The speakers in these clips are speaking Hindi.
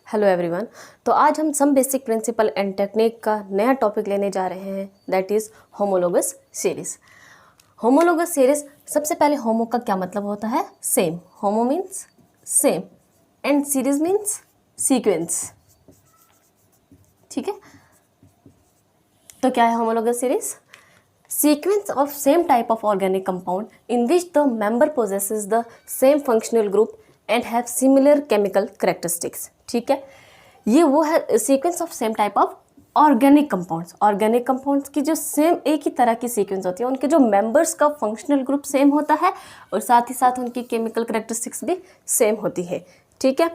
Hello everyone. तो आज हम some basic principle and technique का नया टॉपिक लेने जा रहे हैं, that is homologous series. Homologous series, सबसे पहले होमो का क्या मतलब होता है? Same. Homo means same and series means sequence. ठीक है, तो क्या है homologous series? Sequence of same type of organic compound in which the member possesses the same functional group and have similar chemical characteristics। ठीक है, ये वो है sequence of same type of organic compounds. Organic compounds की जो सेम एक ही तरह की सीक्वेंस होती है, उनके जो मेंबर्स का फंक्शनल ग्रुप सेम होता है और साथ ही साथ उनकी केमिकल करेक्टरिस्टिक्स भी सेम होती है। ठीक है,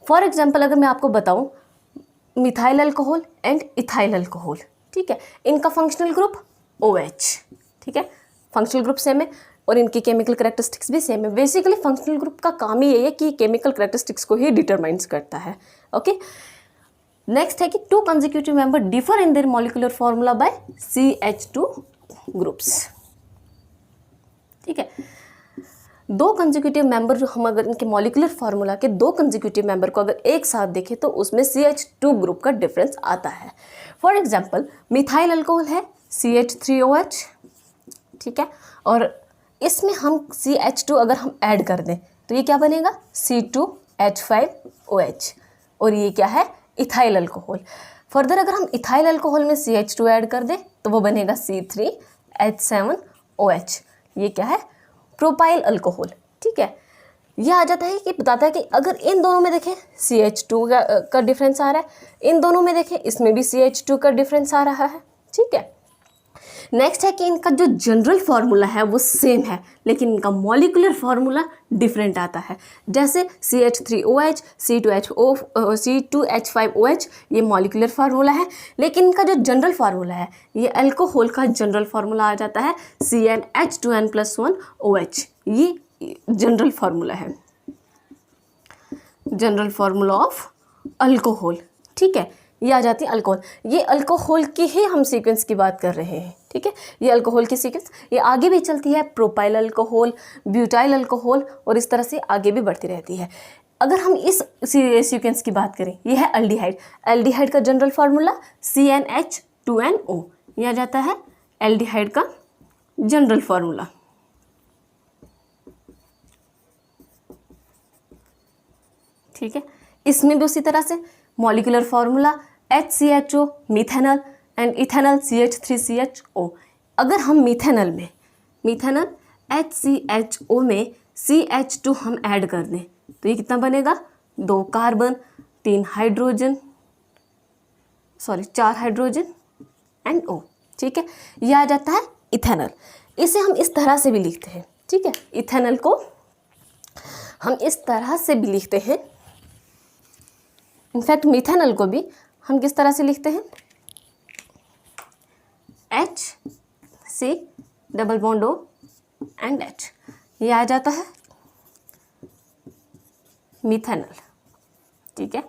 फॉर एग्जाम्पल अगर मैं आपको बताऊँ methyl alcohol and ethyl alcohol, ठीक है, इनका फंक्शनल ग्रुप OH। ठीक है, फंक्शनल ग्रुप सेम है और इनकी केमिकल करेक्टरिस्टिक्स भी सेम है। बेसिकली फंक्शनल ग्रुप का काम ही यही है कि केमिकल करेक्टरिस्टिक्स को ही डिटरमाइंस करता है। ओके, नेक्स्ट है कि to consecutive member differ in their molecular formula bye CH2 groups. ठीक है, दो कंसेक्यूटिव मेंबर जो हम अगर इनके मॉलिक्यूलर फार्मूला के दो कंसेक्यूटिव मेंबर को अगर एक साथ देखें तो उसमें CH2 ग्रुप का डिफरेंस आता है। फॉर एग्जांपल मिथाइल अल्कोहल है CH3OH, ठीक है, और इसमें हम CH2 अगर हम ऐड कर दें तो ये क्या बनेगा? C2H5OH। और ये क्या है? Ethyl alcohol. फर्दर अगर हम इथाइल अल्कोहल में CH2 ऐड कर दें तो वो बनेगा C3H7OH। ये क्या है? Propyl alcohol. ठीक है, यह आ जाता है कि बताता है कि अगर इन दोनों में देखें CH2 का डिफरेंस आ रहा है, इन दोनों में देखें इसमें भी CH2 का डिफरेंस आ रहा है। ठीक है, नेक्स्ट है कि इनका जो जनरल फार्मूला है वो सेम है लेकिन इनका मॉलिक्यूलर फार्मूला डिफरेंट आता है। जैसे CH3OH, C2H5OH ये मॉलिक्यूलर फार्मूला है, लेकिन इनका जो जनरल फार्मूला है ये अल्कोहल का जनरल फार्मूला आ जाता है CnH2n+1OH। ये जनरल फार्मूला है, जनरल फार्मूला ऑफ अल्कोहल। ठीक है, ये आ जाती है अल्कोहल। ये अल्कोहल की ही हम सीक्वेंस की बात कर रहे हैं। ठीक है, ये अल्कोहल की सीक्वेंस ये आगे भी चलती है, प्रोपाइल अल्कोहल, ब्यूटाइल अल्कोहल और इस तरह से आगे भी बढ़ती रहती है। अगर हम इस सीक्वेंस की बात करें, ये है एल्डिहाइड। एल्डिहाइड का जनरल फार्मूला CnH2nO। ये आ जाता है एल्डिहाइड का जनरल फार्मूला। ठीक है, इसमें भी उसी तरह से molecular formula HCHO methanol and ethanol CH3CHO। अगर हम मिथेनॉल HCHO में CH2 हम ऐड कर दें तो ये कितना बनेगा? 2 कार्बन 4 हाइड्रोजन एंड O। ठीक है, यह आ जाता है इथेनॉल। इसे हम इस तरह से भी लिखते हैं। ठीक है, इथेनॉल को हम इस तरह से भी लिखते हैं। इनफैक्ट मिथेनॉल को भी हम किस तरह से लिखते हैं? HC≡O and H। ये आ जाता है मिथेनॉल। ठीक है,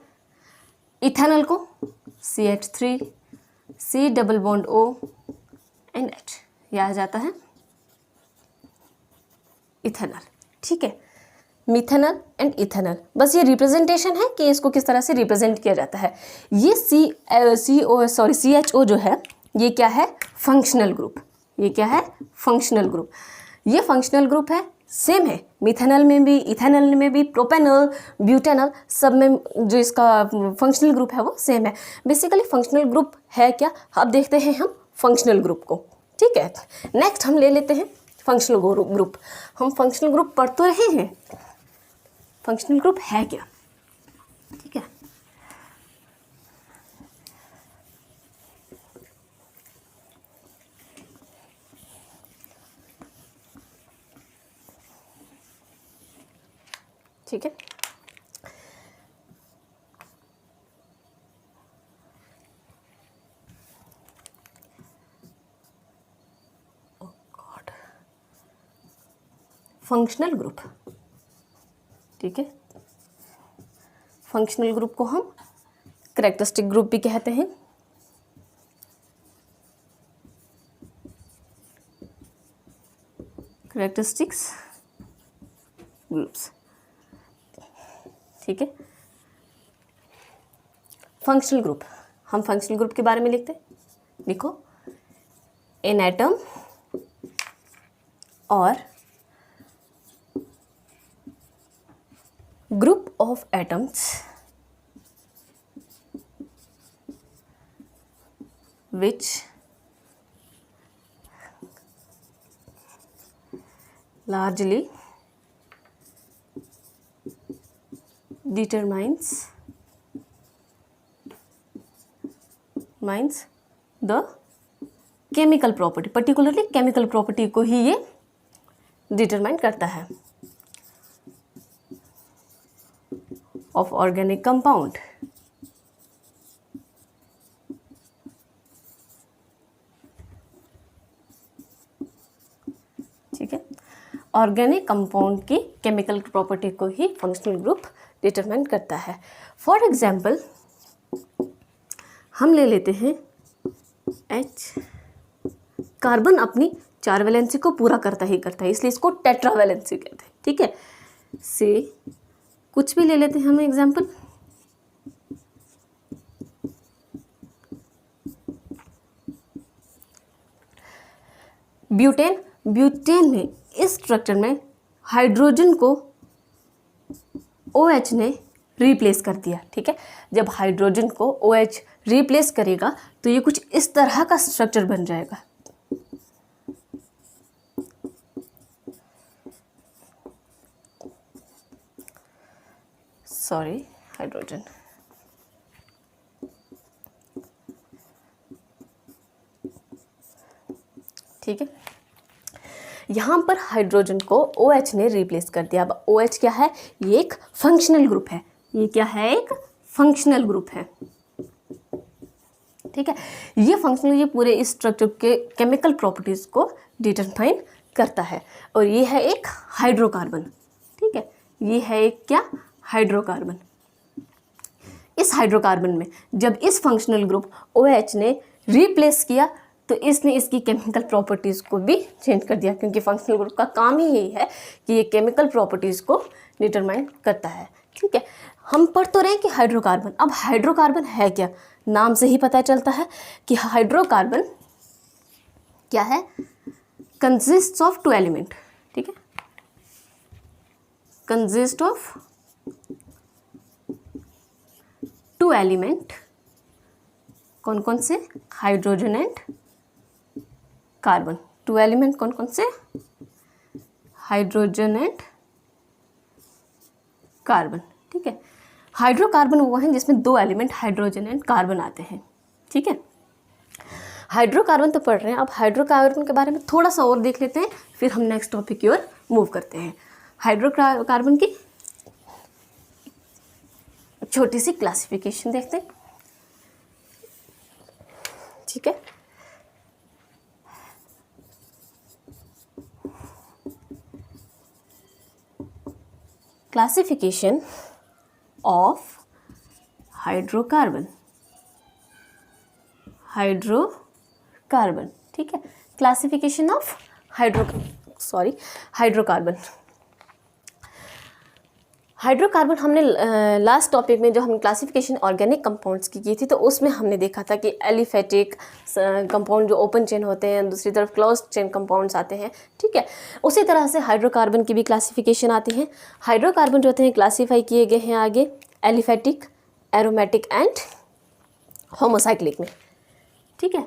इथेनॉल को CH3 C≡O एंड H। ये आ जाता है इथेनॉल। ठीक है, मिथेनॉल एंड इथेनॉल, बस ये रिप्रेजेंटेशन है कि इसको किस तरह से रिप्रेजेंट किया जाता है। ये CHO जो है ये क्या है? Functional group. ये क्या है? Functional group. ये फंक्शनल ग्रुप है, सेम है मिथेनॉल में भी, इथेनॉल में भी, प्रोपेनॉल, ब्यूटेनॉल, सब में जो इसका फंक्शनल ग्रुप है वो सेम है। बेसिकली फंक्शनल ग्रुप है क्या? अब देखते हैं हम फंक्शनल ग्रुप को। ठीक है, नेक्स्ट हम ले लेते हैं फंक्शनल ग्रुप। हम फंक्शनल ग्रुप पढ़ तो रहे हैं, फंक्शनल ग्रुप है क्या? ठीक है, ठीक है, फंक्शनल ग्रुप। ठीक है, फंक्शनल ग्रुप को हम कैरेक्टरिस्टिक ग्रुप भी कहते हैं। Characteristics groups. ठीक है, फंक्शनल ग्रुप, हम फंक्शनल ग्रुप के बारे में लिखते हैं। लिखो, एन एटम और group of atoms which largely determines the chemical property, particularly chemical property को ही ये डिटरमाइन करता है of organic compound। ठीक है, ऑर्गेनिक कंपाउंड की केमिकल प्रॉपर्टी को ही फंक्शनल ग्रुप डिटरमाइन करता है। फॉर एग्जाम्पल हम ले लेते हैं H, कार्बन अपनी 4 वैलेंसी को पूरा करता ही करता है, इसलिए इसको टेट्रा वैलेंसी कहते हैं। ठीक है, से कुछ भी ले लेते हैं हम एग्जाम्पल, ब्यूटेन। ब्यूटेन में इस स्ट्रक्चर में हाइड्रोजन को OH ने रिप्लेस कर दिया। ठीक है, जब हाइड्रोजन को OH रिप्लेस करेगा तो ये कुछ इस तरह का स्ट्रक्चर बन जाएगा। Sorry, hydrogen. ठीक है, यहाँ पर हाइड्रोजन को OH ने रिप्लेस कर दिया। अब OH क्या है? ये एक फंक्शनल ग्रुप है। ये क्या है? एक फंक्शनल ग्रुप है। ठीक है, ये फंक्शनल, ये पूरे इस स्ट्रक्चर के केमिकल प्रॉपर्टीज को डिटरमाइन करता है। और ये है एक हाइड्रोकार्बन। ठीक है, ये है एक क्या? हाइड्रोकार्बन। इस हाइड्रोकार्बन में जब इस फंक्शनल ग्रुप OH ने रिप्लेस किया तो इसने इसकी केमिकल प्रॉपर्टीज़ को भी चेंज कर दिया, क्योंकि फंक्शनल ग्रुप का काम ही यही है कि ये केमिकल प्रॉपर्टीज़ को डिटरमाइन करता है। ठीक है, हम पढ़ तो रहे हैं कि हाइड्रोकार्बन। अब हाइड्रोकार्बन है क्या? नाम से ही पता चलता है कि हाइड्रोकार्बन क्या है? Consist of 2 element. ठीक है, कंसिस्ट ऑफ 2 एलिमेंट। कौन कौन से? Hydrogen and carbon. 2 एलिमेंट कौन कौन से? Hydrogen and carbon. ठीक है, हाइड्रोकार्बन वो है जिसमें 2 एलिमेंट हाइड्रोजन एंड कार्बन आते हैं। ठीक है, हाइड्रोकार्बन तो पढ़ रहे हैं, अब हाइड्रोकार्बन के बारे में थोड़ा सा और देख लेते हैं, फिर हम नेक्स्ट टॉपिक की ओर मूव करते हैं। हाइड्रोकार्बन की छोटी सी क्लासिफिकेशन देखते हैं। ठीक है, क्लासिफिकेशन ऑफ हाइड्रोकार्बन। हाइड्रोकार्बन, ठीक है, क्लासिफिकेशन ऑफ हाइड्रोकार्बन। हाइड्रोकार्बन हमने लास्ट टॉपिक में जो हम क्लासिफिकेशन ऑर्गेनिक कंपाउंड्स की थी, तो उसमें हमने देखा था कि एलिफेटिक कंपाउंड जो ओपन चेन होते हैं, दूसरी तरफ क्लोज चेन कंपाउंड्स आते हैं। ठीक है, उसी तरह से हाइड्रोकार्बन की भी क्लासिफिकेशन आती है। हाइड्रोकार्बन जो होते हैं क्लासीफाई किए गए हैं आगे एलिफेटिक, एरोमेटिक एंड होमोसाइक्लिक में। ठीक है,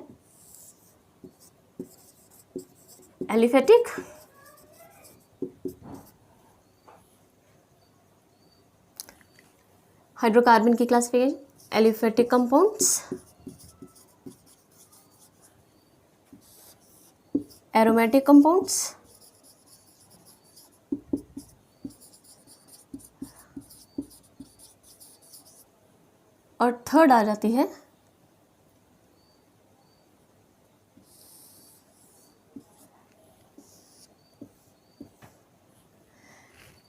एलिफेटिक, हाइड्रोकार्बन की classification aliphatic compounds, aromatic compounds, और थर्ड आ जाती है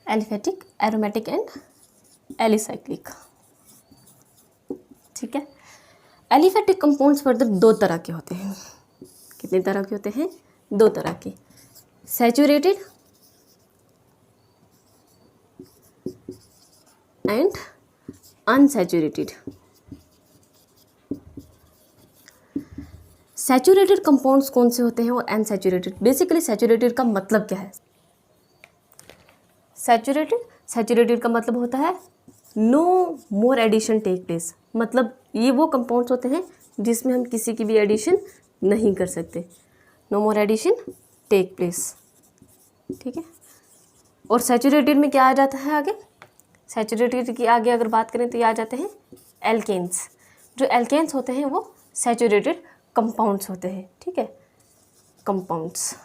एलिफेटिक, एरोमेटिक एंड एलिसाइक्लिक। ठीक है, एलिफेटिक कंपाउंड्स फर्दर 2 तरह के होते हैं। कितने तरह के होते हैं? 2 तरह के, saturated and unsaturated. Saturated compounds कौन से होते हैं और अनसैचुरेटेड। बेसिकली सैचुरेटेड का मतलब क्या है? सैचुरेटेड का मतलब होता है नो मोर एडिशन टेक प्लेस, मतलब ये वो कंपाउंड्स होते हैं जिसमें हम किसी की भी एडिशन नहीं कर सकते, नो मोर एडिशन टेक प्लेस, ठीक है। और सैचुरेटेड में क्या आ जाता है आगे? सैचुरेटेड की आगे अगर बात करें तो ये आ जाते हैं एल्केन्स। जो एल्केन्स होते हैं वो सैचुरेटेड कंपाउंड्स होते हैं, ठीक है, कंपाउंड्स।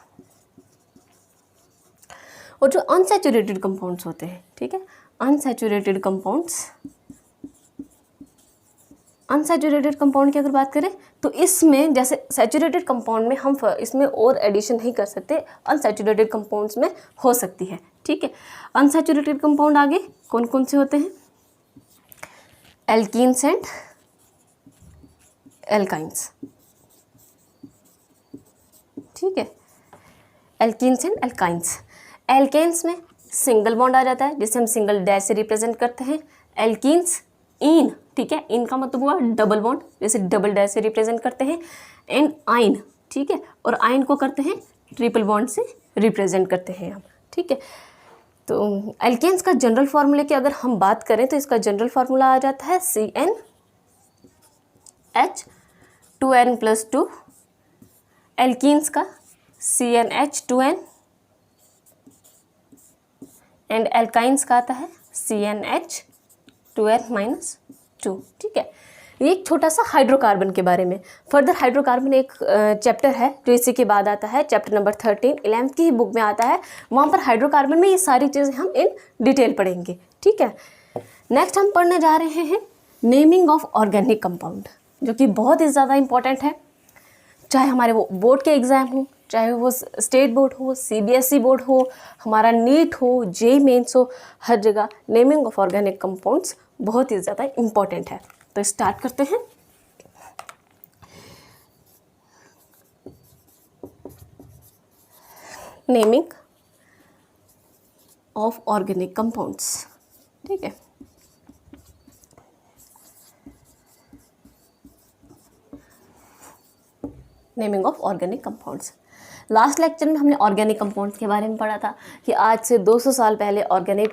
और जो अनसैचुरेटेड कंपाउंड्स होते हैं, ठीक है, अनसैचुरेटेड कंपाउंड की अगर बात करें तो इसमें जैसे सैचुरेटेड कंपाउंड में हम इसमें और एडिशन नहीं कर सकते, अनसैचुरेटेड कंपाउंड्स में हो सकती है, ठीक है। अनसैचुरेटेड कंपाउंड आगे कौन कौन से होते हैं? एल्कीन्स एंड एल्काइंस, ठीक है, एल्कीन्स एंड एल्काइंस। एल्केन्स में सिंगल बॉन्ड आ जाता है जिसे हम सिंगल डैश से रिप्रेजेंट करते हैं। एल्कीन्स इन, ठीक है, इन का मतलब हुआ डबल बॉन्ड, जैसे डबल डैश से रिप्रेजेंट करते हैं। एंड आइन, ठीक है, और आइन को करते हैं ट्रिपल बॉन्ड से रिप्रेजेंट करते हैं हम, ठीक है। तो एल्केन्स का जनरल फार्मूले की अगर हम बात करें तो इसका जनरल फार्मूला आ जाता है CnH2n+2। एल्कीन्स का CnH2n एंड एल्काइंस का आता है CnH2n-2, ठीक है। ये एक छोटा सा हाइड्रोकार्बन के बारे में। फर्दर हाइड्रोकार्बन एक चैप्टर है जो इसी के बाद आता है, चैप्टर नंबर 13 11th की ही बुक में आता है। वहाँ पर हाइड्रोकार्बन में ये सारी चीज़ें हम इन डिटेल पढ़ेंगे, ठीक है। नेक्स्ट हम पढ़ने जा रहे हैं नेमिंग ऑफ ऑर्गेनिक कंपाउंड, जो कि बहुत ही ज़्यादा इंपॉर्टेंट है। चाहे हमारे वो बोर्ड के एग्ज़ाम हो, चाहे वो स्टेट बोर्ड हो, CBSE बोर्ड हो, हमारा नीट हो, JEE मेंस हो, हर जगह नेमिंग ऑफ ऑर्गेनिक कंपाउंड्स बहुत ही ज़्यादा इम्पॉर्टेंट है। तो स्टार्ट करते हैं। नेमिंग ऑफ ऑर्गेनिक कंपाउंड्स, ठीक है। Naming of organic compounds. Last lecture में हमने ऑर्गेनिक कंपाउंड्स के बारे में पढ़ा था कि आज से 200 साल पहले ऑर्गेनिक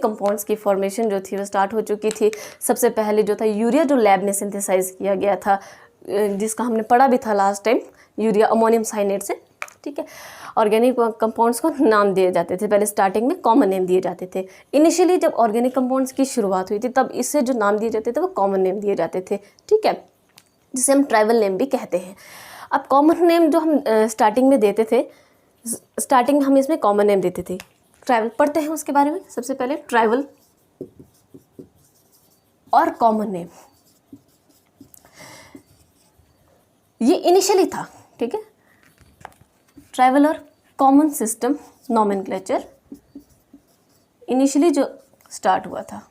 कंपाउंड्स की फॉर्मेशन जो थी वो स्टार्ट हो चुकी थी। सबसे पहले जो था यूरिया, जो लैब में सिंथेसाइज किया गया था, जिसका हमने पढ़ा भी था last time, urea ammonium cyanate से, ठीक है। ऑर्गेनिक कंपाउंड्स को नाम दिए जाते थे, पहले स्टार्टिंग में कॉमन नेम दिए जाते थे। इनिशियली जब ऑर्गेनिक कंपाउंड्स की शुरुआत हुई थी तब इससे जो नाम दिए जाते थे वो कॉमन नेम दिए जाते थे, ठीक है, जिसे हम ट्राइबल नेम भी कहते हैं। अब कॉमन नेम जो हम स्टार्टिंग में देते थे, स्टार्टिंग में हम इसमें कॉमन नेम देते थे। ट्राइबल पढ़ते हैं उसके बारे में। सबसे पहले ट्राइबल और कॉमन नेम, ये इनिशियली था, ठीक है। ट्राइबल और कॉमन सिस्टम नॉमेनक्लेचर इनिशियली जो स्टार्ट हुआ था,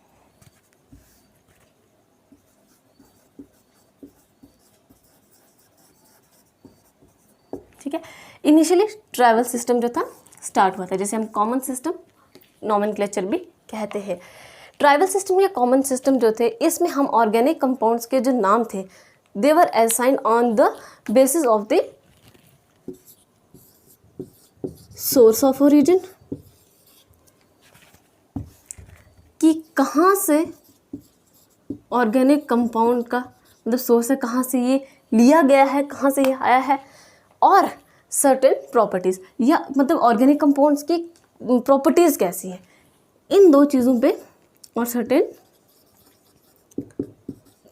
ठीक है। इनिशियली ट्राइबल सिस्टम जो था स्टार्ट हुआ था, जैसे हम कॉमन सिस्टम नॉमेनक्लेचर भी कहते हैं। ट्राइबल सिस्टम या कॉमन सिस्टम जो थे, इसमें हम ऑर्गेनिक कंपाउंड्स के जो नाम थे they were assign on the basis of the source of origin, कि कहाँ से ऑर्गेनिक कंपाउंड का मतलब सोर्स है, कहाँ से ये लिया गया है, कहाँ से ये आया है, और सर्टेन प्रॉपर्टीज़, या मतलब ऑर्गेनिक कंपाउंड्स की प्रॉपर्टीज़ कैसी है, इन दो चीज़ों पे, और सर्टेन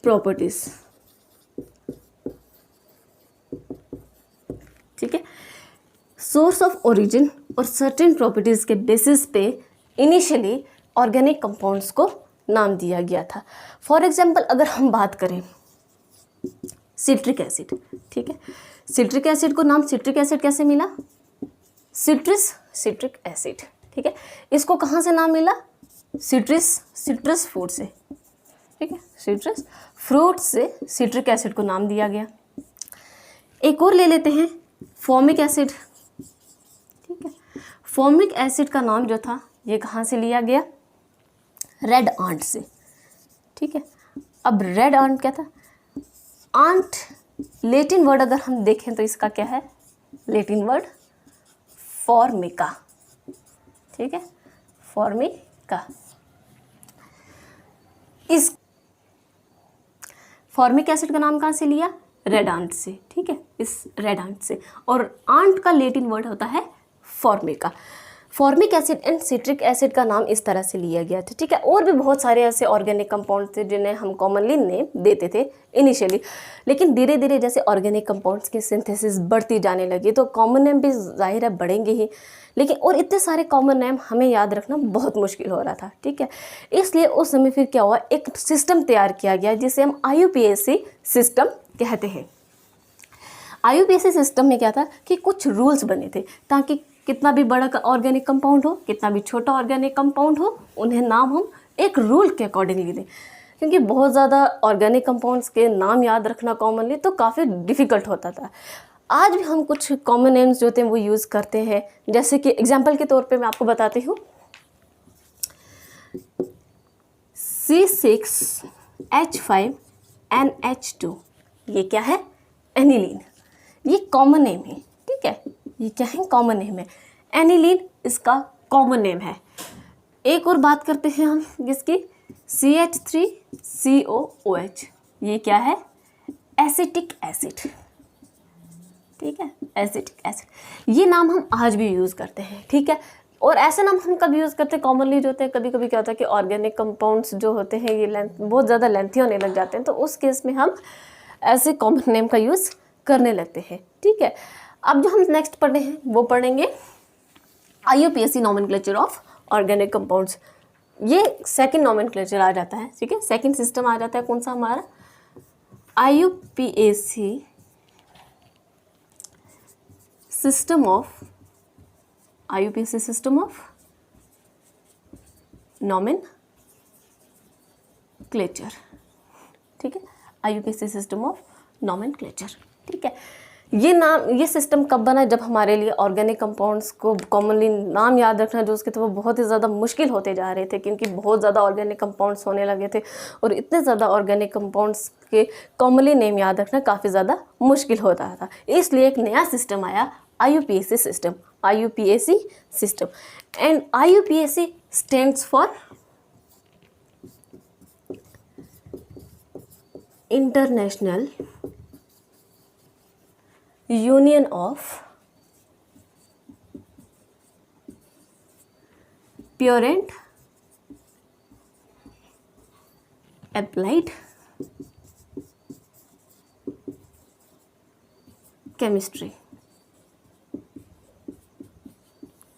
प्रॉपर्टीज़, ठीक है। सोर्स ऑफ ओरिजिन और सर्टेन प्रॉपर्टीज़ के बेसिस पे इनिशियली ऑर्गेनिक कंपाउंड्स को नाम दिया गया था। फॉर एग्जांपल अगर हम बात करें सिट्रिक एसिड, ठीक है, सिट्रिक एसिड को नाम सिट्रिक एसिड कैसे मिला? सिट्रिक एसिड, ठीक है। इसको कहाँ से नाम मिला? सिट्रस फ्रूट से, ठीक है, सिट्रस फ्रूट से सिट्रिक एसिड को नाम दिया गया। एक और ले लेते हैं फॉर्मिक एसिड, ठीक है। फॉर्मिक एसिड का नाम जो था ये कहाँ से लिया गया? रेड आंट से, ठीक है। अब रेड आंट क्या था? आंट लैटिन वर्ड अगर हम देखें तो इसका क्या है, लैटिन वर्ड फॉर्मिका, ठीक है, फॉर्मिका। इस फॉर्मिक एसिड का नाम कहाँ से लिया, रेड आंट से, ठीक है, इस रेड आंट से। और आंट का लैटिन वर्ड होता है Formica. Formic acid and citric acid का नाम इस तरह से लिया गया था, ठीक है। और भी बहुत सारे ऐसे ऑर्गेनिक कंपाउंड थे जिन्हें हम कॉमनली नेम देते थे इनिशियली, लेकिन धीरे धीरे जैसे ऑर्गेनिक कंपाउंड्स की सिंथेसिस बढ़ती जाने लगी तो कॉमन नेम भी जाहिर है बढ़ेंगे ही, लेकिन और इतने सारे कॉमन नेम हमें याद रखना बहुत मुश्किल हो रहा था, ठीक है। इसलिए उस समय फिर क्या हुआ, एक सिस्टम तैयार किया गया जिसे हम IUPAC सिस्टम कहते हैं। IUPAC सिस्टम में क्या था कि कुछ रूल्स बने थे ताकि कितना भी बड़ा ऑर्गेनिक कंपाउंड हो, कितना भी छोटा ऑर्गेनिक कंपाउंड हो, उन्हें नाम हम एक रूल के अकॉर्डिंगली दें, क्योंकि बहुत ज़्यादा ऑर्गेनिक कंपाउंड्स के नाम याद रखना कॉमनली तो काफ़ी डिफ़िकल्ट होता था। आज भी हम कुछ कॉमन नेम्स जो होते हैं वो यूज़ करते हैं, जैसे कि एग्जाम्पल के तौर पे मैं आपको बताती हूँ, C6H5NH2, ये क्या है, एनिलीन, ये कॉमन नेम है, ठीक है, ये क्या है, कॉमन नेम है, एनिलीन इसका कॉमन नेम है। एक और बात करते हैं हम जिसकी, CH3COOH, ये क्या है, एसिटिक एसिड, ठीक है, एसिटिक एसिड। ये नाम हम आज भी यूज़ करते हैं, ठीक है। और ऐसे नाम हम कभी यूज़ करते हैं कॉमनली जो होते हैं, कभी कभी क्या होता है कि ऑर्गेनिक कंपाउंड्स जो होते हैं ये बहुत ज़्यादा लेंथी होने लग जाते हैं, तो उस केस में हम ऐसे कॉमन नेम का यूज़ करने लगते हैं, ठीक है। अब जो हम नेक्स्ट पढ़े हैं वो पढ़ेंगे IUPAC nomenclature of organic compounds. ये सेकंड नॉमेनक्लेचर आ जाता है, ठीक है, सेकंड सिस्टम आ जाता है, कौन सा हमारा, IUPAC सिस्टम ऑफ नॉमेनक्लेचर, ठीक है, IUPAC सिस्टम ऑफ नॉमेनक्लेचर, ठीक है। ये सिस्टम कब बना, जब हमारे लिए ऑर्गेनिक कंपाउंड्स को कॉमनली नाम याद रखना जो उसके थे वो बहुत ही ज़्यादा मुश्किल होते जा रहे थे, क्योंकि बहुत ज़्यादा ऑर्गेनिक कंपाउंड्स होने लगे थे और इतने ज़्यादा ऑर्गेनिक कंपाउंड्स के कॉमनली नेम याद रखना काफ़ी ज़्यादा मुश्किल होता था। इसलिए एक नया सिस्टम आया, IUPAC system, IUPAC system. And IUPAC stands for international union of pure and applied chemistry,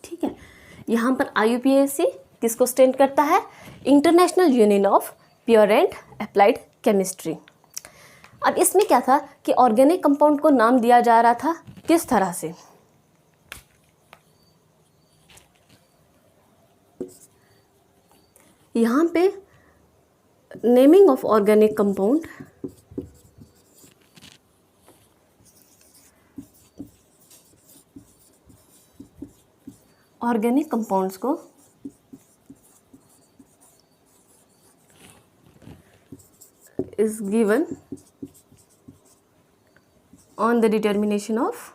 ठीक है। यहाँ पर IUPAC किसको स्टैंड करता है, international union of pure and applied chemistry. अब इसमें क्या था कि ऑर्गेनिक कंपाउंड को नाम दिया जा रहा था किस तरह से, यहाँ पे naming of organic compound organic compounds को is given on the determination of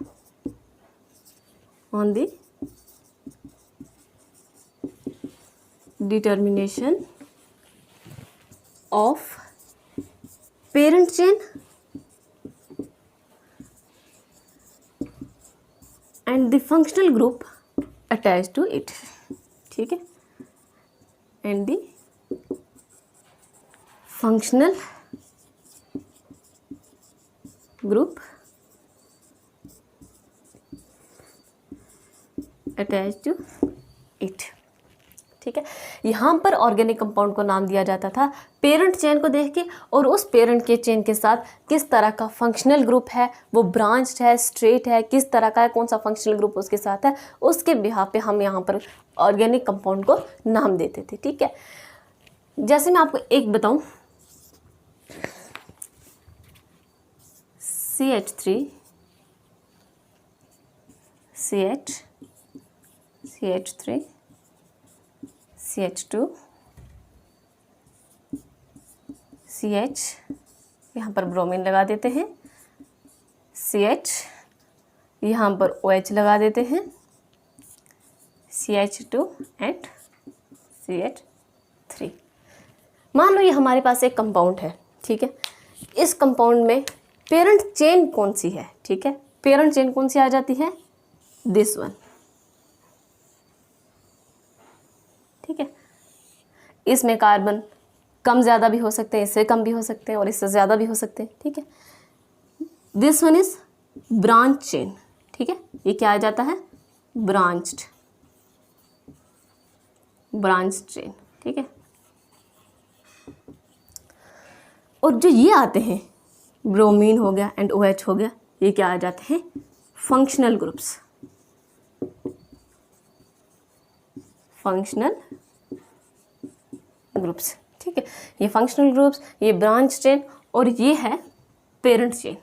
parent chain and the functional group attached to it, ठीक है, and the functional group attached to it, ठीक है। यहाँ पर ऑर्गेनिक कंपाउंड को नाम दिया जाता था पेरेंट चेन को देख के, और उस पेरेंट के चेन के साथ किस तरह का फंक्शनल ग्रुप है, वो ब्रांच्ड है, स्ट्रेट है, किस तरह का है, कौन सा फंक्शनल ग्रुप उसके साथ है, उसके बिहाफ पे हम यहाँ पर ऑर्गेनिक कंपाउंड को नाम देते थे, ठीक है। जैसे मैं आपको एक बताऊँ, CH3 CH3 CH2 CH, यहाँ पर ब्रोमीन लगा देते हैं, CH, यहाँ पर OH लगा देते हैं, CH2 एंड CH3। मान लो ये हमारे पास एक कंपाउंड है, ठीक है। इस कंपाउंड में पेरेंट चेन कौन सी है, ठीक है, पेरेंट चेन कौन सी आ जाती है, दिस वन, ठीक है। इसमें कार्बन कम ज़्यादा भी हो सकते हैं, इससे कम भी हो सकते हैं और इससे ज़्यादा भी हो सकते हैं, ठीक है। This one is branch chain, ठीक है। ये क्या आ जाता है, ब्रांच चेन, ठीक है। और जो ये आते हैं, ब्रोमीन हो गया एंड OH हो गया, ये क्या आ जाते हैं, फंक्शनल ग्रुप्स, ठीक है। ये फंक्शनल ग्रुप्स, ये ब्रांच चेन और ये है पेरेंट चेन,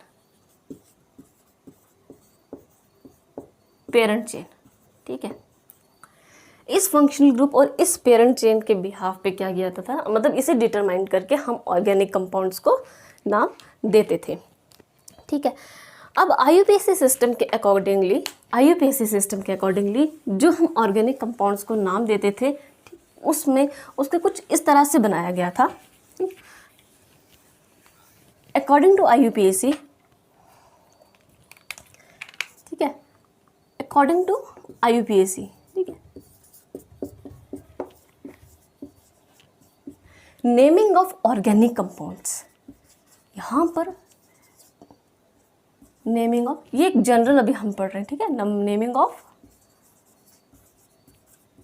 ठीक है। इस फंक्शनल ग्रुप और इस पेरेंट चेन के बिहाफ पे क्या किया जाता था, मतलब इसे डिटरमाइन करके हम ऑर्गेनिक कंपाउंड्स को नाम देते थे, ठीक है। अब IUPAC सिस्टम के अकॉर्डिंगली जो हम ऑर्गेनिक कंपाउंड्स को नाम देते थे, उसमें उसके कुछ इस तरह से बनाया गया था। अकॉर्डिंग टू IUPAC, ठीक है, अकॉर्डिंग टू IUPAC, ठीक है, नेमिंग ऑफ ऑर्गेनिक कंपाउंड्स, यहाँ पर नेमिंग ऑफ, ये एक जनरल अभी हम पढ़ रहे हैं, ठीक है। नेमिंग ऑफ,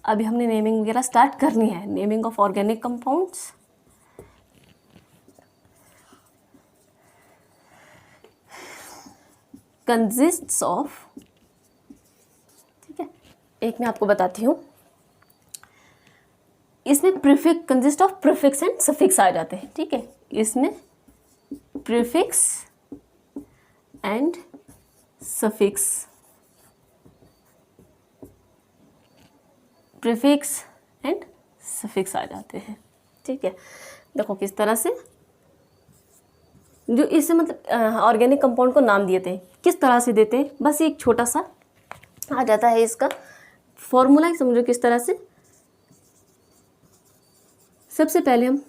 अभी हमने नेमिंग वगैरह स्टार्ट करनी है। Naming of organic compounds, consists of, ठीक है, एक मैं आपको बताती हूँ, इसमें prefix consist of prefix and suffix आ जाते हैं, ठीक है। इसमें प्रीफिक्स एंड सफिक्स, आ जाते हैं, ठीक है। देखो किस तरह से, जो इससे मतलब ऑर्गेनिक कंपाउंड को नाम दिए थे, किस तरह से देते हैं, बस एक छोटा सा आ जाता है, इसका फॉर्मूला समझो किस तरह से। सबसे पहले हम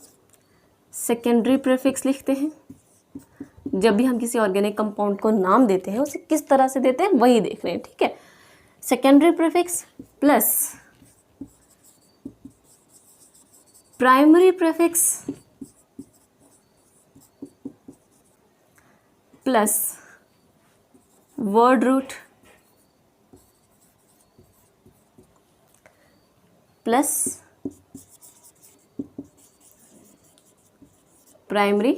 सेकेंडरी प्रीफिक्स लिखते हैं, जब भी हम किसी ऑर्गेनिक कंपाउंड को नाम देते हैं उसे किस तरह से देते हैं वही देख रहे हैं, ठीक है। Secondary prefix plus primary prefix plus word root plus primary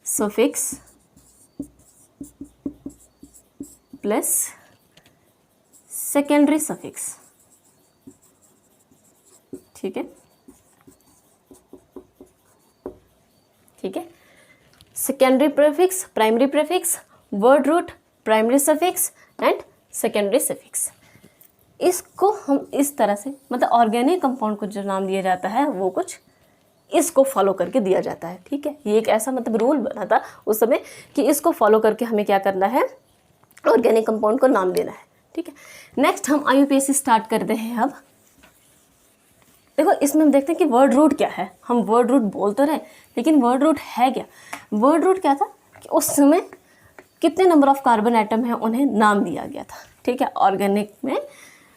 suffix plus secondary suffix, ठीक है, ठीक है। Secondary prefix, primary prefix, word root, primary suffix and secondary suffix, इसको हम इस तरह से, मतलब ऑर्गेनिक कंपाउंड को जो नाम दिया जाता है वो कुछ इसको फॉलो करके दिया जाता है, ठीक है। ये एक ऐसा मतलब रूल बना था उस समय कि इसको फॉलो करके हमें क्या करना है, ऑर्गेनिक कंपाउंड को नाम देना है, ठीक है। नेक्स्ट हम IUPAC स्टार्ट करते हैं। अब देखो इसमें हम देखते हैं कि वर्ड रूट क्या है। हम वर्ड रूट बोल तो रहे, लेकिन वर्ड रूट है क्या। वर्ड रूट क्या था कि उस समय कितने नंबर ऑफ कार्बन एटम है उन्हें नाम दिया गया था, ठीक है।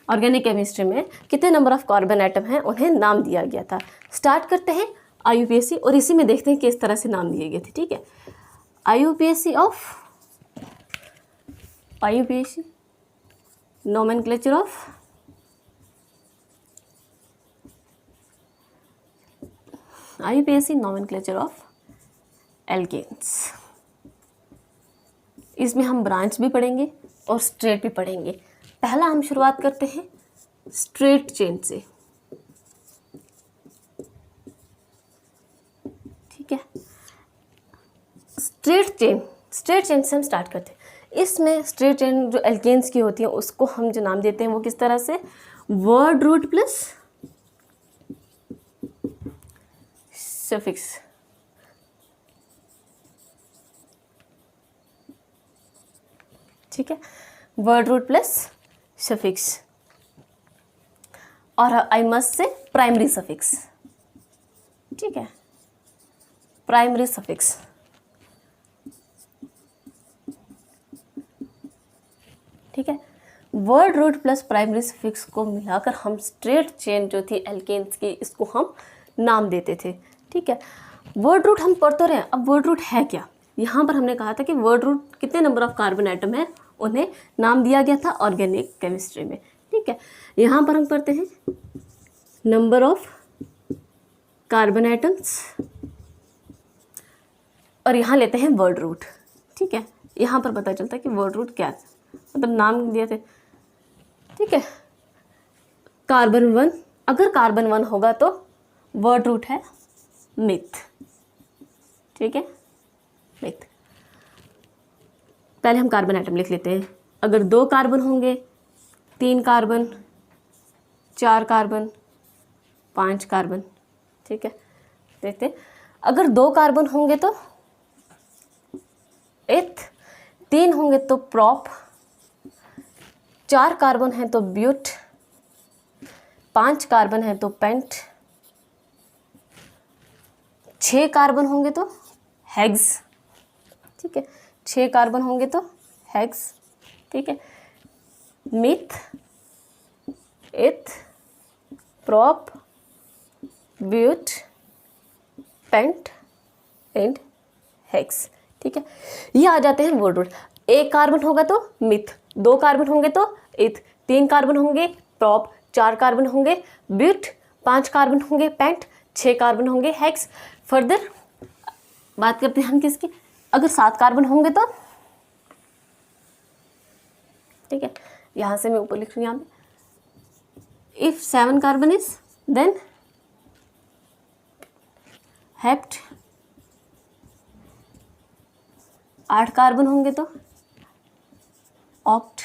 ऑर्गेनिक केमिस्ट्री में कितने नंबर ऑफ कार्बन एटम हैं उन्हें नाम दिया गया था। स्टार्ट करते हैं IUPAC और इसी में देखते हैं किस तरह से नाम दिए गए थे, ठीक है। IUPAC nomenclature of alkanes. इसमें हम ब्रांच भी पढ़ेंगे और स्ट्रेट भी पढ़ेंगे। पहला हम शुरुआत करते हैं स्ट्रेट चेन से, ठीक है। स्ट्रेट चेन से हम स्टार्ट करते हैं। इसमें स्ट्रेट चेन जो एल्केन्स की होती है उसको हम जो नाम देते हैं वो किस तरह से, वर्ड रूट प्लस सफिक्स, ठीक है, वर्ड रूट प्लस सफिक्स, और I must say primary suffix, ठीक है, प्राइमरी सफिक्स। ठीक है, word root plus primary suffix को मिलाकर हम स्ट्रेट चेन जो थी एल्केन्स की, इसको हम नाम देते थे। ठीक है, वर्ड रूट हम पढ़ तो रहे हैं, अब वर्ड रूट है क्या? यहाँ पर हमने कहा था कि वर्ड रूट कितने नंबर ऑफ कार्बन एटम है, उन्हें नाम दिया गया था ऑर्गेनिक केमिस्ट्री में। ठीक है, यहाँ पर हम पढ़ते हैं नंबर ऑफ कार्बन एटम्स, और यहाँ लेते हैं वर्ड रूट। ठीक है, यहाँ पर पता चलता है कि वर्ड रूट क्या है, मतलब नाम दिए थे। ठीक है, कार्बन 1, अगर कार्बन 1 होगा तो वर्ड रूट है मिथ। ठीक है, मिथ। पहले हम कार्बन एटम लिख लेते हैं। अगर 2 कार्बन होंगे, 3 कार्बन, 4 कार्बन, 5 कार्बन। ठीक है, देखते हैं। अगर 2 कार्बन होंगे तो एथ, 3 होंगे तो प्रॉप, 4 कार्बन है तो ब्यूट, 5 कार्बन है तो पेंट, 6 कार्बन होंगे तो हेक्स। ठीक है, 6 कार्बन होंगे तो हेक्स। ठीक है, meth, eth, prop, but, pent and hex. ठीक है, ये आ जाते हैं वर्ड रूट। 1 कार्बन होगा तो मिथ, 2 कार्बन होंगे तो एथ, 3 कार्बन होंगे प्रॉप, 4 कार्बन होंगे ब्यूट, 5 कार्बन होंगे पेंट, 6 कार्बन होंगे हेक्स। फर्दर बात करते हैं हम किसकी, अगर 7 कार्बन होंगे तो, ठीक है, यहाँ से मैं ऊपर लिख रही हूँ, यहाँ पे if 7 carbon is then hept, 8 carbon होंगे तो ऑक्ट,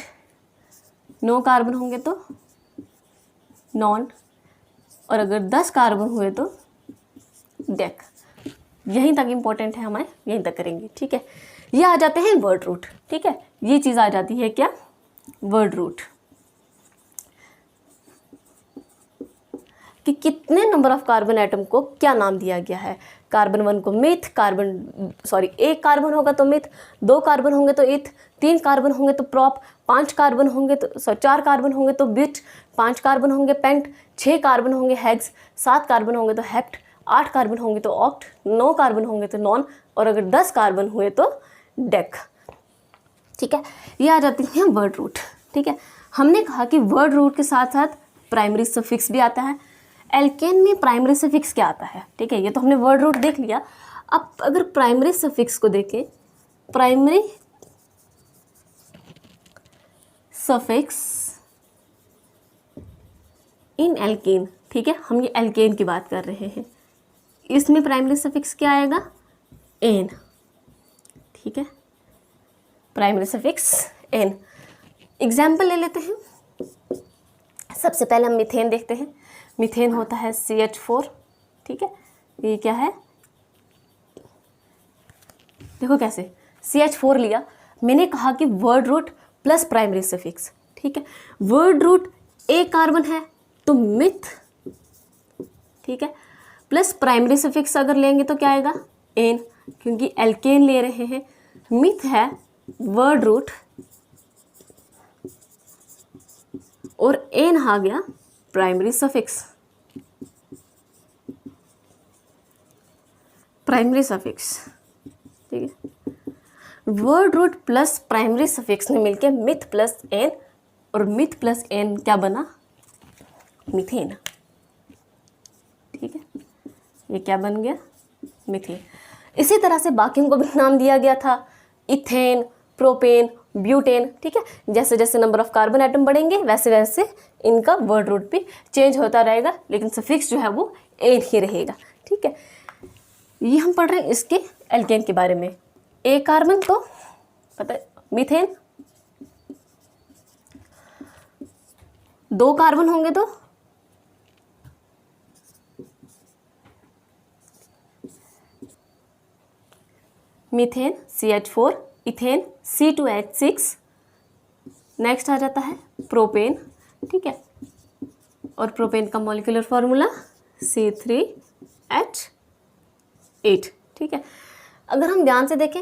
9 कार्बन होंगे तो नॉन, और अगर 10 कार्बन हुए तो डेक। यहीं तक इम्पोर्टेंट है, हमारे यहीं तक करेंगे। ठीक है, ये आ जाते हैं वर्ड रूट। ठीक है, ये चीज़ आ जाती है क्या, वर्ड रूट, कि कितने नंबर ऑफ कार्बन एटम को क्या नाम दिया गया है। कार्बन 1 को मिथ, 1 कार्बन होगा तो मिथ, 2 कार्बन होंगे तो इथ, 3 कार्बन होंगे तो प्रॉप, 5 कार्बन होंगे तो 4 कार्बन होंगे तो ब्यूट, 5 कार्बन होंगे पेंट, 6 कार्बन होंगे हेक्स, 7 कार्बन होंगे तो हेप्ट, 8 कार्बन होंगे तो ऑक्ट, 9 कार्बन होंगे तो नॉन, और अगर 10 कार्बन हुए तो डेक। ठीक है, ये आ जाती है वर्ड रूट। ठीक है, हमने कहा कि वर्ड रूट के साथ साथ प्राइमरी सफिक्स भी आता है। एल्केन में प्राइमरी सफिक्स क्या आता है? ठीक है, ये तो हमने वर्ड रूट देख लिया। अब अगर प्राइमरी सफिक्स को देखें, प्राइमरी सफिक्स इन एल्केन, ठीक है, हम ये एल्केन की बात कर रहे हैं, इसमें प्राइमरी सफिक्स क्या आएगा, एन। ठीक है, प्राइमरी सफिक्स एन। एग्जाम्पल ले लेते हैं। सबसे पहले हम मीथेन देखते हैं। मीथेन होता है CH4। ठीक है, ये क्या है, देखो कैसे, CH4 लिया, मैंने कहा कि word root plus primary suffix. ठीक है, वर्ड रूट 1 कार्बन है तो मिथ, ठीक है, प्लस प्राइमरी सफिक्स अगर लेंगे तो क्या आएगा, एन, क्योंकि एल्केन ले रहे हैं। मिथ है वर्ड रूट और एन आ गया प्राइमरी सफिक्स। प्राइमरी सफिक्स, ठीक है, word root plus primary suffix ने मिलके मिथ प्लस एन, और मिथ प्लस एन क्या बना, मीथेन। ठीक है, ये क्या बन गया, मीथेन। इसी तरह से बाकियों को भी नाम दिया गया था, इथेन, प्रोपेन, ब्यूटेन। ठीक है, जैसे जैसे नंबर ऑफ कार्बन एटम बढ़ेंगे वैसे वैसे इनका वर्ड रूट भी चेंज होता रहेगा, लेकिन सफिक्स जो है वो एन ही रहेगा। ठीक है, ये हम पढ़ रहे हैं इसके एल्केन के बारे में। 1 कार्बन तो पता है मीथेन, 2 कार्बन होंगे तो methane CH4, ethane C2H6, next आ जाता है प्रोपेन, ठीक है, और प्रोपेन का मॉलिक्यूलर फार्मूला C3H8, ठीक है। अगर हम ध्यान से देखें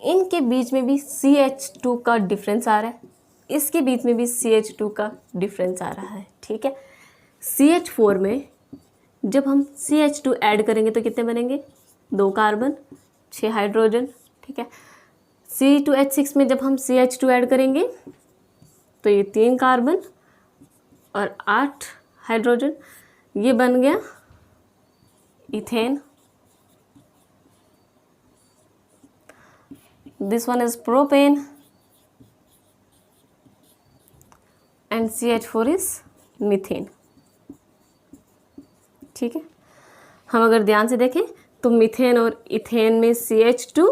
इनके बीच में भी CH2 का डिफरेंस आ रहा है, इसके बीच में भी CH2 का डिफरेंस आ रहा है, ठीक है। CH4 में जब हम CH2 ऐड करेंगे तो कितने बनेंगे, 2 कार्बन 6 हाइड्रोजन, ठीक है। C2H6 में जब हम CH2 ऐड करेंगे तो ये 3 कार्बन और 8 हाइड्रोजन, ये बन गया ethane. This one is propane and CH4 is methane, ठीक है। हम अगर ध्यान से देखें तो मीथेन और इथेन में CH2,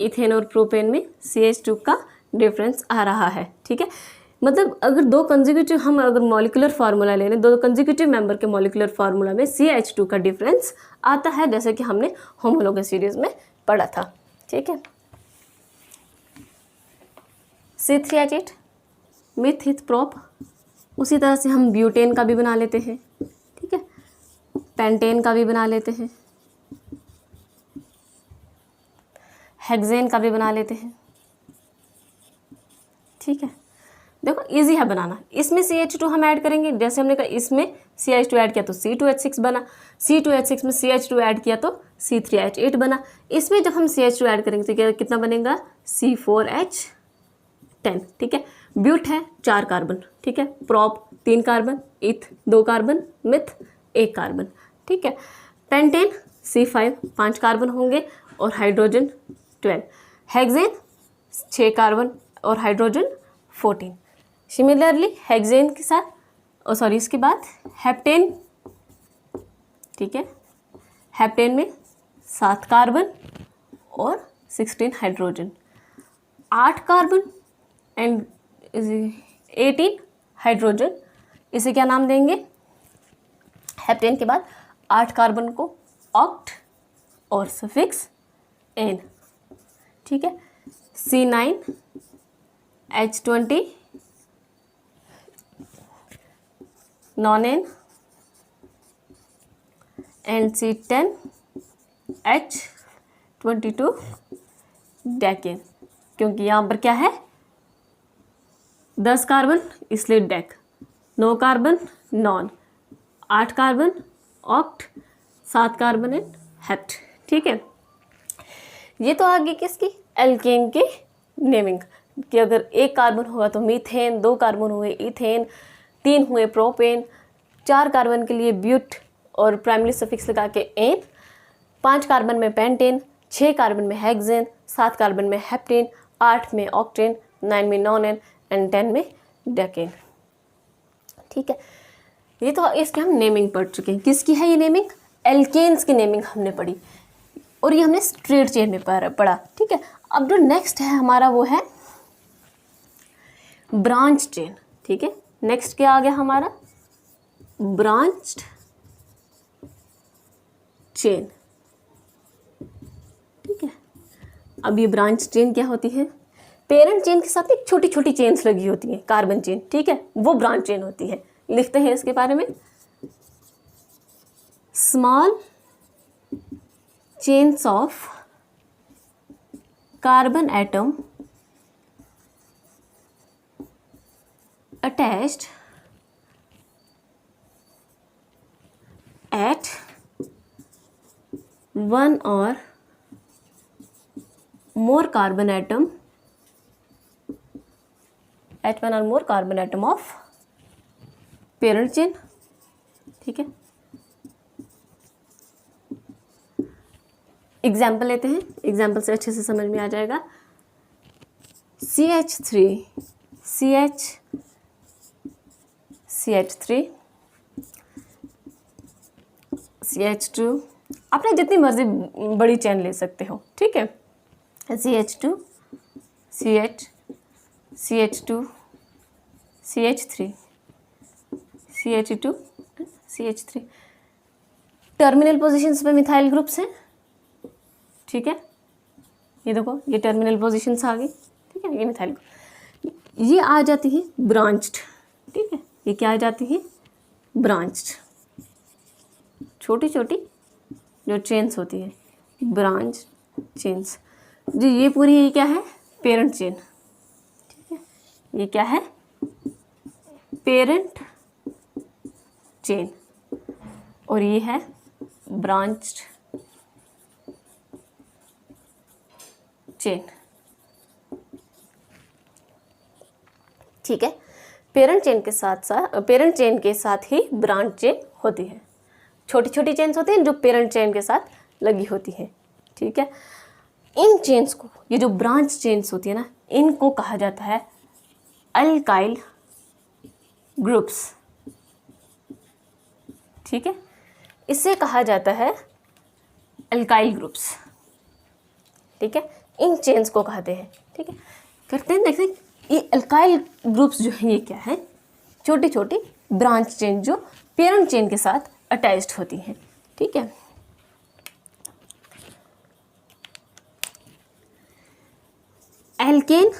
इथेन और प्रोपेन में CH2 का डिफरेंस आ रहा है, ठीक है। मतलब अगर दो कंसेक्यूटिव हम अगर मॉलिक्यूलर फार्मूला ले लें, दो कंसेक्यूटिव मेंबर के मॉलिक्यूलर फार्मूला में CH2 का डिफरेंस आता है, जैसे कि हमने होमोलोगस सीरीज में पढ़ा था, ठीक है। C3H8 मिथ प्रोप, उसी तरह से हम ब्यूटेन का भी बना लेते हैं, ठीक है, पेंटेन का भी बना लेते हैं, हेक्सेन का भी बना लेते हैं, ठीक है। देखो इजी है बनाना। इसमें CH2 हम ऐड करेंगे, जैसे हमने कहा इसमें CH2 ऐड किया तो C2H6 बना, C2H6 में CH2 ऐड किया तो C3H8 बना। इसमें जब हम CH2 ऐड करेंगे तो कितना बनेगा, C4H10, ठीक है। ब्यूट है 4 कार्बन, ठीक है, प्रॉप 3 कार्बन, इथ 2 कार्बन, मिथ 1 कार्बन, ठीक है। पेंटेन C5 5 कार्बन होंगे और हाइड्रोजन 12, हेक्सेन 6 कार्बन और हाइड्रोजन 14। सिमिलरली हेक्सेन के साथ इसके बाद हेप्टेन, ठीक है, हेप्टेन में 7 कार्बन और 16 हाइड्रोजन, 8 कार्बन एंड 18 हाइड्रोजन। इसे क्या नाम देंगे, हेप्टेन के बाद 8 कार्बन को ऑक्ट और सफिक्स एन, ठीक है। C9H20 non N and C10H22 decane, क्योंकि यहाँ पर क्या है 10 कार्बन इसलिए deck, 9 carbon non, 8 carbon oct, 7 carbon and hept, ठीक है। ये तो आगे किसकी, एल्केन की नेमिंग, कि अगर 1 कार्बन होगा तो मीथेन, 2 कार्बन हुए इथेन, 3 हुए प्रोपेन, 4 कार्बन के लिए ब्यूट और प्राइमरी सफिक्स लगा के एन, 5 कार्बन में पेंटेन, 6 कार्बन में हेक्सेन, 7 कार्बन में हेप्टेन, 8 में ऑक्टेन, 9 में नॉनेन एंड 10 में डेकेन, ठीक है। ये तो इसकी हम नेमिंग पढ़ चुके हैं। किसकी है ये नेमिंग, एल्केन्स की नेमिंग हमने पढ़ी और ये हमने स्ट्रेट चेन में पढ़ा, ठीक है। अब जो नेक्स्ट है हमारा वो है ब्रांच चेन, ठीक है। नेक्स्ट क्या आ गया हमारा, ब्रांच्ड चेन, ठीक है। अब ये ब्रांच चेन क्या होती है, पेरेंट चेन के साथ एक छोटी छोटी चेन्स लगी होती हैं, कार्बन चेन, ठीक है, वो ब्रांच चेन होती है। लिखते हैं इसके बारे में, small chains of carbon atom attached at one or more carbon atom of parent chain, ठीक है। एग्जाम्पल लेते हैं, एग्जाम्पल से अच्छे से समझ में आ जाएगा। CH3 CH2, आपने जितनी मर्जी बड़ी चेन ले सकते हो, ठीक है। CH2 CH2 CH3 CH2 CH3, terminal positions पे मिथाइल ग्रुप्स हैं, ठीक है। ये देखो ये टर्मिनल पोजीशंस आ गई, ठीक है, ये मिथाइल ग्रुप। ये आ जाती है ब्रांच्ड, ठीक है, ये क्या आ जाती है ब्रांच्ड, छोटी छोटी जो चेन्स होती है ब्रांच चेन्स। जो ये पूरी ये क्या है पेरेंट चेन, ठीक है, ये क्या है पेरेंट चेन, और ये है ब्रांच्ड चेन, ठीक है। पेरेंट चेन के साथ ही ब्रांच चेन होती है। छोटी छोटी चेन्स होती हैं जो पेरेंट चेन के साथ लगी होती है, ठीक है। इन चेन्स को, ये जो ब्रांच चेन्स होती है ना, इनको कहा जाता है अल्काइल ग्रुप्स, ठीक है, इसे कहा जाता है अल्काइल ग्रुप्स, ठीक है। इन चेन्स को कहते हैं, ठीक है। करते हैं देखते हैं ये अल्काइल ग्रुप्स जो है ये क्या है, छोटी छोटी ब्रांच चेन जो पेरेंट चेन के साथ अटैच्ड होती हैं, ठीक है। एल्केन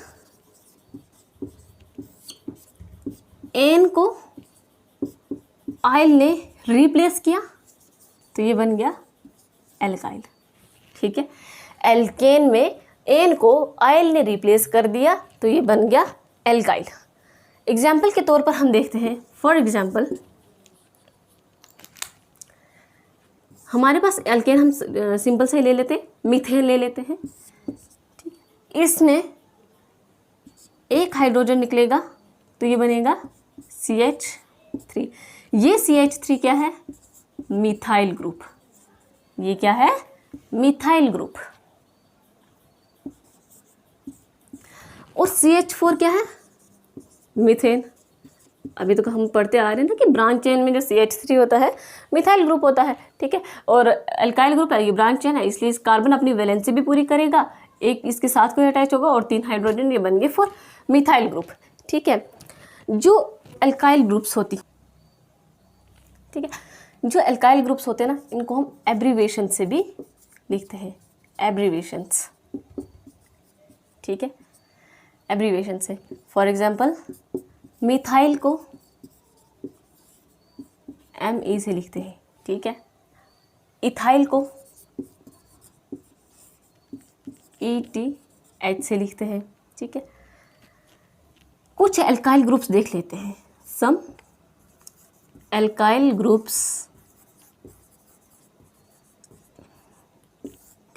एन को आइल ने रिप्लेस किया तो ये बन गया एल्काइल, ठीक है। एल्केन में एन को आइल ने रिप्लेस कर दिया तो ये बन गया एल्काइल। एग्जाम्पल के तौर पर हम देखते हैं, फॉर एग्जाम्पल हमारे पास एल्केन हम सिंपल से ही ले लेते हैं, मीथेन ले लेते हैं, ठीक है। इसमें एक हाइड्रोजन निकलेगा तो ये बनेगा CH3। ये CH3 क्या है मिथाइल ग्रुप, ये क्या है मिथाइल ग्रुप। और CH4 क्या है मीथेन। अभी तो हम पढ़ते आ रहे हैं ना कि ब्रांच चेन में जो CH3 होता है मिथाइल ग्रुप होता है, ठीक है। और अल्काइल ग्रुप है, ये ब्रांच चेन है, इसलिए इस कार्बन अपनी वैलेंसी भी पूरी करेगा, एक इसके साथ कोई अटैच होगा और 3 हाइड्रोजन, ये बन गए 4 मिथाइल ग्रुप, ठीक है। जो अल्काइल ग्रुप्स होती, ठीक है, जो अल्काइल ग्रुप्स होते हैं ना, इनको हम एब्रीवेशन से भी लिखते हैं, एब्रीवेशंस, ठीक है, एब्रीवेशन से। फॉर एग्जाम्पल मिथाइल को ME से लिखते हैं, ठीक है। इथाइल को ETH से लिखते हैं, ठीक है। कुछ अल्काइल ग्रुप्स देख लेते हैं, सम अल्काइल ग्रुप्स,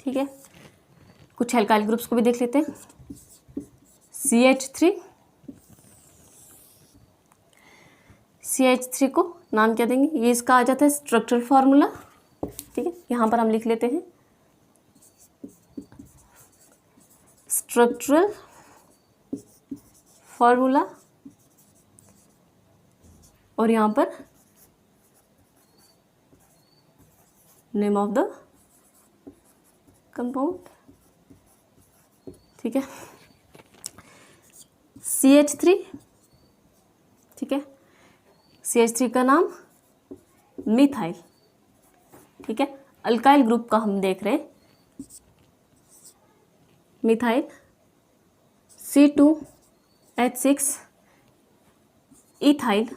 ठीक है। कुछ अल्काइल ग्रुप्स को भी देख लेते हैं। CH3 को नाम क्या देंगे, ये इसका आ जाता है स्ट्रक्चरल फार्मूला, ठीक है। यहाँ पर हम लिख लेते हैं स्ट्रक्चरल फार्मूला, और यहाँ पर नेम ऑफ द कंपाउंड, ठीक है। CH3, ठीक है, CH3 का नाम मिथाइल, ठीक है। अल्काइल ग्रुप का हम देख रहे हैं मिथाइल C2H6 इथाइल,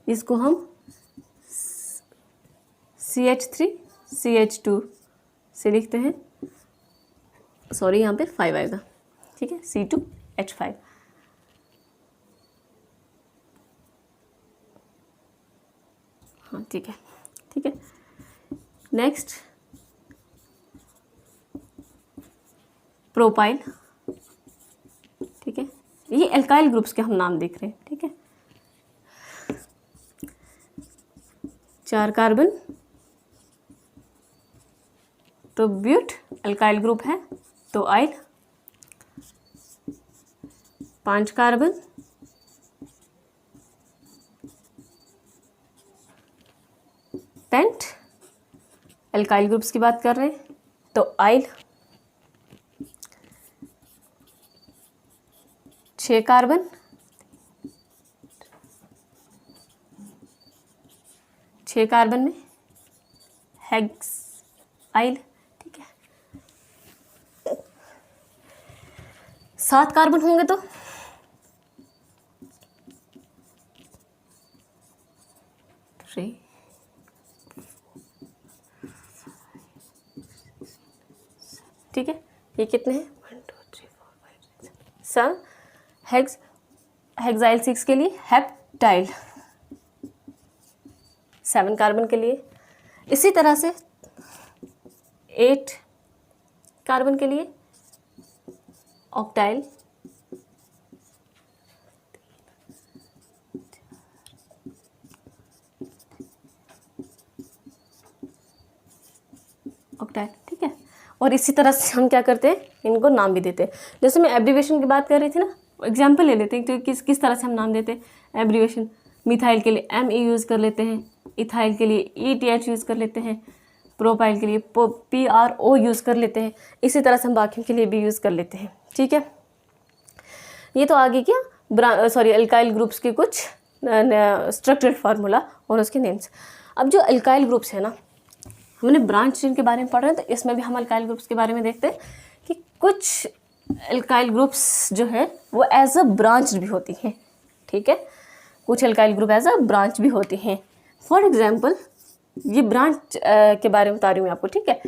इसको हम CH3CH2 से लिखते हैं, सॉरी यहाँ पे 5 आएगा, ठीक है, C2H5। हाँ ठीक है, ठीक है। नेक्स्ट प्रोपाइल, ठीक है, ये एल्काइल ग्रुप्स के हम नाम देख रहे हैं, ठीक है। 4 कार्बन तो ब्यूट अल्काइल ग्रुप है तो आइल, 5 कार्बन पेंट, अल्काइल ग्रुप्स की बात कर रहे हैं तो आइल, 6 कार्बन, 6 कार्बन में हेक्स आइल, ठीक है। 7 कार्बन होंगे तो 3, ठीक है। ये कितने हैं 1 2 3 4 5 6 7 हेक्साइल 6 के लिए हेप्टाइल 7 कार्बन के लिए। इसी तरह से 8 कार्बन के लिए ऑक्टाइल, ठीक है। और इसी तरह से हम क्या करते हैं, इनको नाम भी देते हैं। जैसे मैं एब्रीवेशन की बात कर रही थी ना, एग्जाम्पल ले लेते हैं तो किस तरह से हम नाम देते हैं एब्रीवेशन। मिथाइल के लिए ME यूज़ कर लेते हैं, इथाइल के लिए ETH यूज़ कर लेते हैं, प्रोपाइल के लिए PRO यूज़ कर लेते हैं। इसी तरह से हम बाकियों के लिए भी यूज़ कर लेते हैं, ठीक है। ये तो आगे क्या अल्काइल ग्रुप्स के कुछ स्ट्रक्चरल फार्मूला और उसके नेम्स। अब जो अल्काइल ग्रुप्स है ना, हमने ब्रांच चेन के बारे में पढ़ रहे हैं, तो इसमें भी हम अल्काइल ग्रुप्स के बारे में देखते हैं कि कुछ अल्काइल ग्रुप्स जो है वो एज अ ब्रांच भी होती हैं, ठीक है। कुछ alkyl group as a branch भी होती हैं। फॉर एग्जांपल ये ब्रांच के बारे में बता रही हूँ आपको, ठीक है।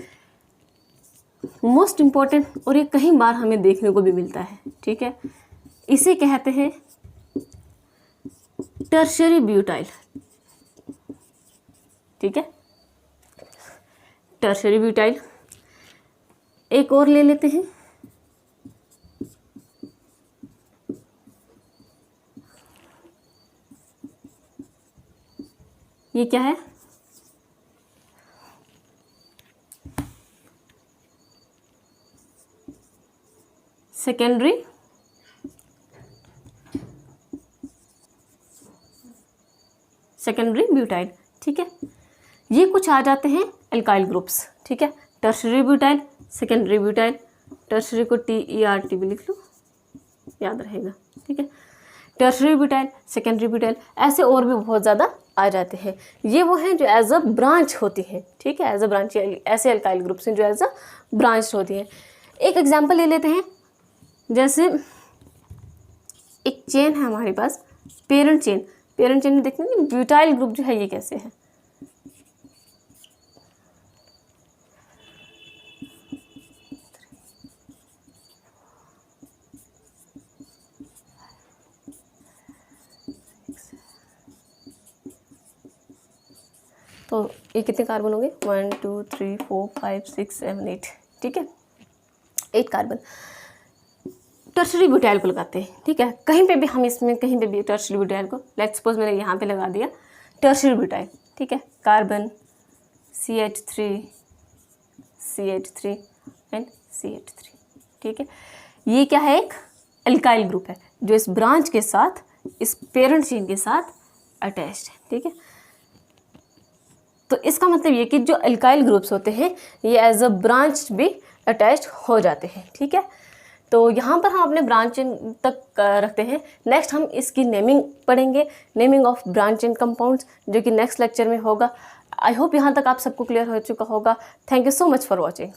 मोस्ट इम्पॉर्टेंट, और ये कई बार हमें देखने को भी मिलता है, ठीक है। इसे कहते हैं टर्शियरी ब्यूटाइल, ठीक है, टर्शियरी ब्यूटाइल। एक और ले लेते हैं, ये क्या है, सेकेंडरी ब्यूटाइल, ठीक है। ये कुछ आ जाते हैं अल्काइल ग्रुप्स, ठीक है। Tertiary butyl, secondary butyl, tertiary को TERT भी लिख लो, याद रहेगा, ठीक है। टर्शियरी ब्यूटाइल, सेकेंडरी ब्यूटाइल, ऐसे और भी बहुत ज़्यादा आ जाते हैं। ये वो हैं जो एज अ ब्रांच होती हैं, ठीक है, एज अ ब्रांच। ऐसे अल्काइल ग्रुप्स हैं जो एज अ ब्रांच होती हैं। एक एग्जांपल ले लेते हैं, जैसे एक चेन है हमारे पास, पेरेंट चेन में देखते हैं ब्यूटाइल ग्रुप जो है ये कैसे है। तो ये कितने कार्बन होंगे 1 2 3 4 5 6 7 8, ठीक है, 8 कार्बन। टर्शियरी ब्यूटाइल को लगाते हैं, ठीक है। कहीं पे भी हम इसमें कहीं पे भी टर्शियरी ब्यूटाइल को, लेट्स सपोज मैंने यहाँ पे लगा दिया टर्शियरी ब्यूटाइल, ठीक है। कार्बन CH3 एंड CH3, ठीक है। ये क्या है, एक अल्काइल ग्रुप है जो इस ब्रांच के साथ, इस पेरेंट चेन के साथ अटैच्ड है, ठीक है। तो इसका मतलब ये कि जो अल्काइल ग्रुप्स होते हैं ये एज अ ब्रांच भी अटैच हो जाते हैं, ठीक है। तो यहाँ पर हम अपने ब्रांच चेन तक रखते हैं। नेक्स्ट हम इसकी नेमिंग पढ़ेंगे, naming of branch chain compounds, जो कि नेक्स्ट लेक्चर में होगा। आई होप यहाँ तक आप सबको क्लियर हो चुका होगा। Thank you so much for watching.